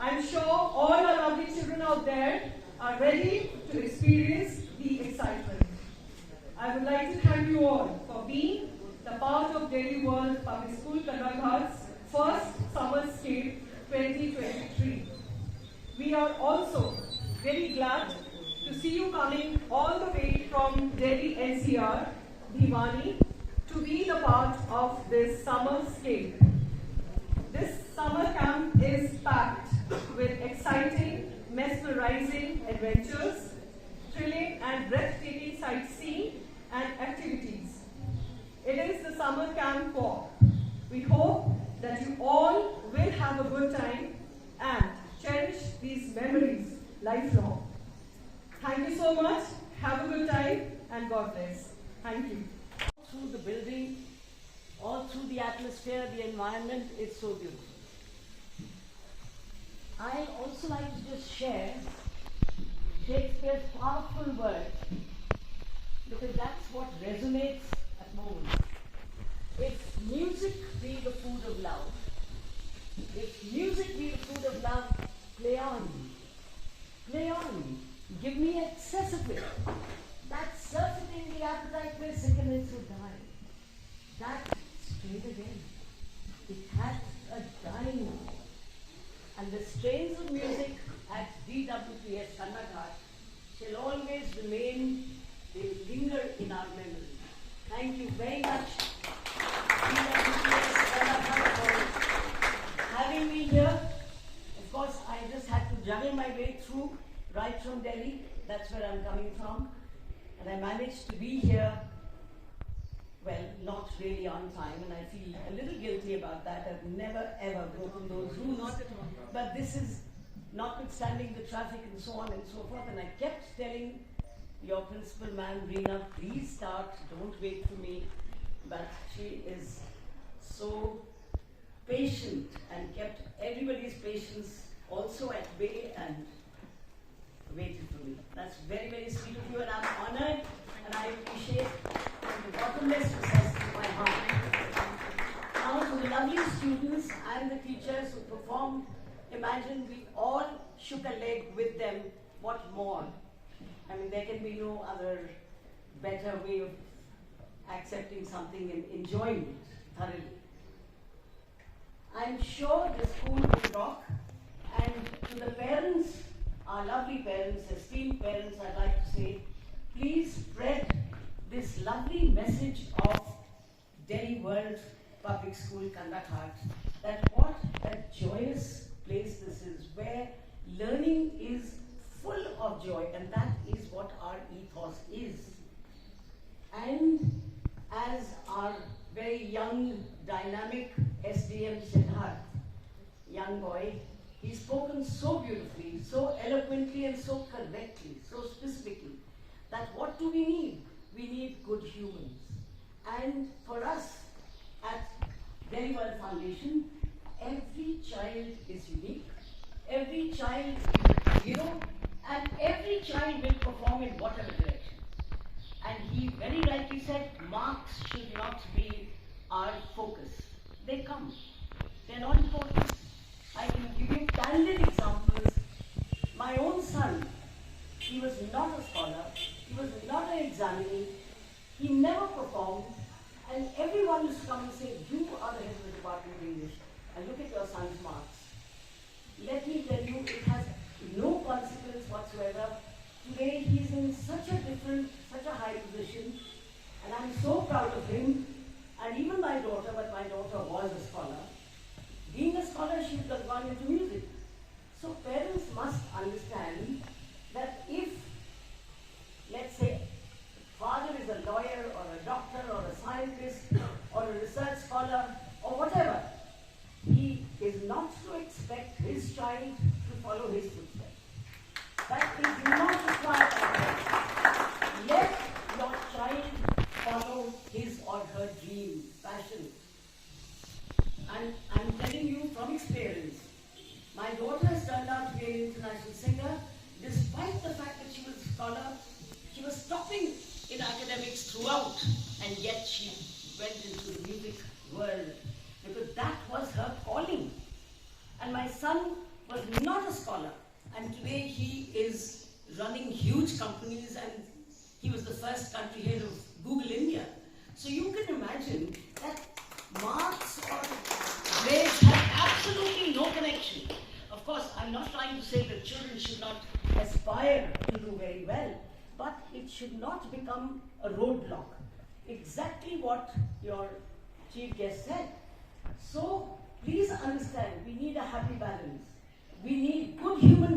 I'm sure all our lovely children out there are ready to experience the excitement. I would like to thank you all for being the part of Delhi World Public School Kanakhar's first Summerscape 2023. We are also very glad to see you coming all the way from Delhi NCR, Bhiwani, to be the part of this Summerscape. This summer camp is packed with exciting, mesmerizing adventures, thrilling and breathtaking sightseeing and activities. It is the summer camp walk. We hope that you all will have a good time and cherish these memories lifelong. Thank you so much. Have a good time and God bless. Thank you. Through the building, all through the atmosphere, the environment is so beautiful. I also like to just share Shakespeare's powerful words, because that's what resonates at moments. If music be the food of love, if music be the food of love, play on, play on. Give me excess of it. That surfeiting the appetite may sicken and so die. That strayed again. It had a dying hour. And the strains of music at Dwps Kannaghar shall always remain, they will linger in our memory. Thank you very much, Dwps Kannaghar, for having me here. Of course, I just had to juggle my way through right from Delhi. That's where I'm coming from. And I managed to be here, well, not really on time, and I feel a little guilty about that. I've never ever broken those rules. Not at all. But this is notwithstanding the traffic and so on and so forth. And I kept telling your principal, ma'am, Reena, please start, don't wait for me. But she is so patient and kept everybody's patience also at bay and waited for me. That's very, very sweet of you, and I'm honored, and I appreciate from the bottomless recess of my heart. Now to the lovely students and the teachers who performed, imagine we all shook a leg with them. What more? I mean, there can be no other better way of accepting something and enjoying it thoroughly. I'm sure the school will rock, and to the parents, our lovely parents, esteemed parents, I'd like to say, please spread this lovely message of Delhi World Public School Kandaghar, that what a joyous place this is, where learning is full of joy, and that is what our ethos is. And as our very young, dynamic SDM Siddharth, young boy, he's spoken so beautifully, so eloquently, and so correctly, so specifically, that what do we need? We need good humans. And for us at Delhi World Foundation, every child is unique, every child is a hero, and every child will perform in whatever direction. And he very rightly said, marks should not be our focus. They come. They're not important. I can give you candid examples. My own son, he was not a scholar, he was not an examinee, he never performed, and everyone used to come and say, you are the head of the Department of English, and look at your son's marks. Let me tell you, it has no consequence whatsoever. Today he's in such a high position, and I'm so proud of him, and even my daughter, but my daughter was a scholar. Being a scholar, she would have gone into music. So parents must understand that if, let's say, father is a lawyer or a doctor or a scientist or a research scholar or whatever, he is not to expect his child to follow his footsteps. That is not required of him. Let your child follow his or her dream, passion. And I'm telling you from experience, my daughter has turned out to be an international singer. Despite the fact that she was a scholar, she was topping in academics throughout, and yet she went into the music world because that was her calling. And my son was not a scholar, and today he is running huge companies, and he was the first country head of Google India. So you can imagine that marks or grades have absolutely no connection. Of course, I'm not trying to say that children should not aspire to do very well, but it should not become a roadblock. Exactly what your chief guest said. So please understand, we need a happy balance. We need good human